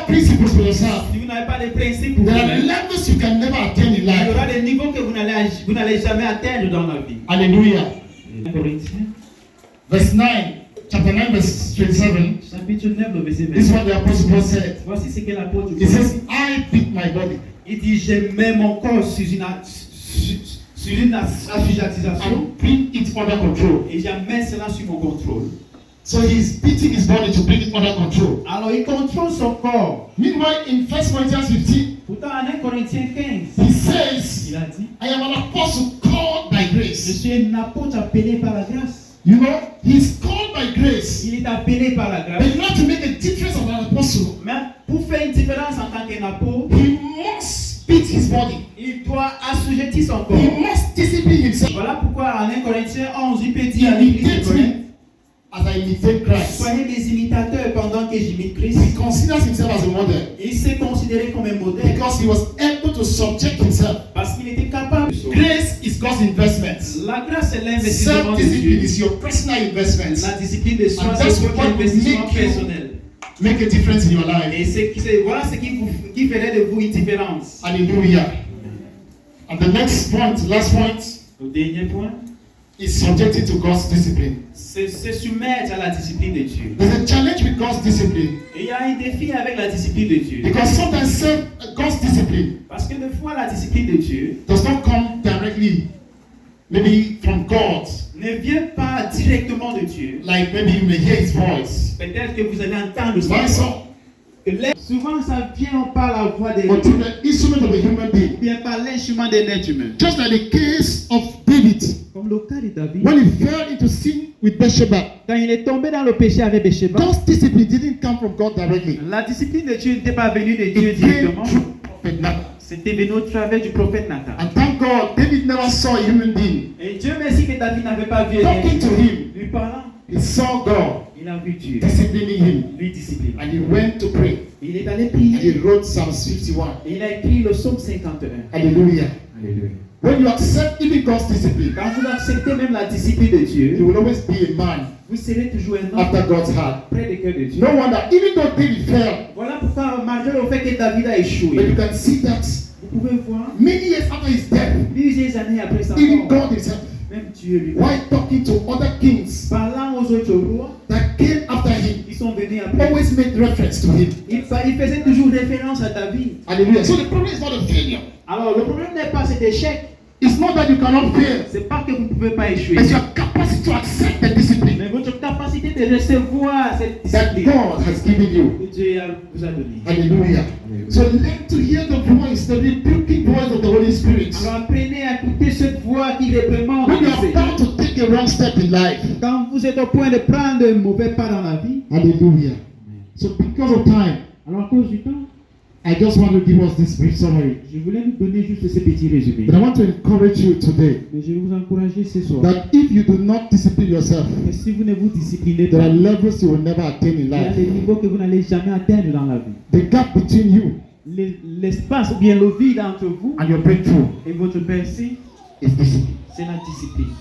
principles for yourself, si vous n'avez pas de principes pour there are vous-même, levels you can never attain in il y aura life. des niveaux que vous n'allez jamais atteindre dans la vie. Hallelujah. Corinthiens, Verse 9, chapter 9, verse 27. chapitre 9, le verset This is 20. what the Apostle Paul said. Voici ce que l'apôtre He dit. says, I beat my body. Il dit, je mets mon corps sur une assujettisation And bring it under control. et j'amène cela sur mon contrôle. So he's beating his body to bring it under control. Alors il contrôle son corps. Meanwhile, in 1 Corinthians 15, Pourtant, en 1 Corinthiens 15, he says, il a dit, I am an apostle called by je grace. suis un apôtre appelé par la grâce. You know, he's called by grace. Il est appelé par la grâce. But in order to make a difference of an apostle, Mais pour faire une différence en tant qu'un apôtre, he must beat his body. il doit assujettir son corps. He must discipline himself. Voilà pourquoi en 1 Corinthiens 11, il peut dire à l'église de Imitate Corinthe, me as I imitate Christ. soyez mes imitateurs pendant que j'imite Christ. He considers himself as a model Il s'est considéré comme un modèle because he was able to subject himself. parce qu'il était capable. Grace is God's investment. La grâce est l'investissement de Self-discipline Dieu. is your personal investment. La discipline de soi, And c'est that's votre what investissement make you- personnel. Make a difference in your life. Et voilà ce qui ferait de vous une différence. Hallelujah. And the next point, last point, Le dernier point, is subjected to God's discipline. c'est se soumettre à la discipline de Dieu. There's a challenge with God's discipline Et il y a un défi avec la discipline de Dieu. because sometimes God's discipline Parce que des fois, la discipline de Dieu does not come directly, maybe from God. ne vient pas directement de Dieu. Like maybe you may hear His voice. Peut-être que vous allez entendre Why ça. so? Souvent, ça vient par la voix des But through the instrument of a human being. bien par l'instrument d'un être humain. Just like the case of David, Comme le cas de David. when he fell into sin with Bathsheba, Quand il est tombé dans le péché avec Bathsheba, God's discipline didn't come from God directly. la discipline de Dieu n'était pas venue de Dieu It came directement. through prophet Nathan. C'était venu au travers du prophète Nathan. And thank God, David never saw a human being Et Dieu merci que David n'avait pas vu un talking être to him. lui parlant. He saw God Il a vu Dieu disciplining him. lui discipliner. And he went to pray. Il est allé And prier. he wrote Psalms 51. Et il a écrit le psaume 51. Hallelujah. Alléluia. When you accept even God's discipline, Quand vous acceptez même la discipline de you Dieu, will always be a man vous serez toujours un homme after God's heart. près du cœur de Dieu. No wonder, even though David fell, Voilà pourquoi, malgré le fait que David a but échoué, you can see that vous pouvez voir, many years after his death, plusieurs années après sa even mort, God himself, même Dieu lui, while talking to other kings parlant aux autres rois that came after him, qui sont venus après, always made reference to him. il faisait toujours référence à David. Hallelujah. So the problem is not a failure. Alors, le problème n'est pas cet échec, It's not that you cannot fail, c'est pas que vous ne pouvez pas échouer, it's your capacity to accept the discipline mais votre capacité de recevoir cette that discipline God has given you. que Dieu vous a donnée. Hallelujah. So learn to hear the voice, the rebuking voice of the Holy Spirit. Alors, apprenez à écouter cette voix qui réprimande. When you are about to take a wrong step in life. Quand vous êtes au point de prendre un mauvais pas dans la vie, Hallelujah. So because of time, alors à cause du temps, I just want to give us this brief summary. je voulais vous donner juste ce petit résumé. But I want to encourage you today Mais je vais vous encourager ce soir. that if you do not discipline yourself, Que si vous ne vous disciplinez there pas, are il levels you will never attain in y a life. des niveaux que vous n'allez jamais atteindre dans la vie. The gap between you L'espace, ou bien le vide entre vous and your breakthrough et votre percée, is discipline. c'est la discipline.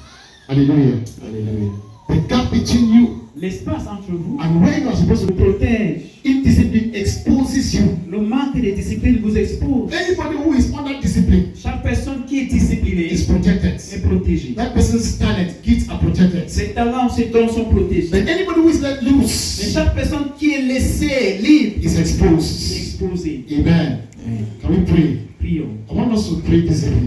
Hallelujah. Alléluia. The gap between you L'espace entre vous and where you are supposed to vous be, protège. indiscipline exposes you. Le manque de discipline vous expose. Anybody who is under discipline Chaque personne qui est disciplinée is protected. est protégée. That person's talent, gifts are protected. Ses talents, ses dons sont protégés. But anybody who is let Mais loose chaque personne qui est laissée libre is est exposed. exposée. Amen. Can we pray? Prions. I want us to pray discipline.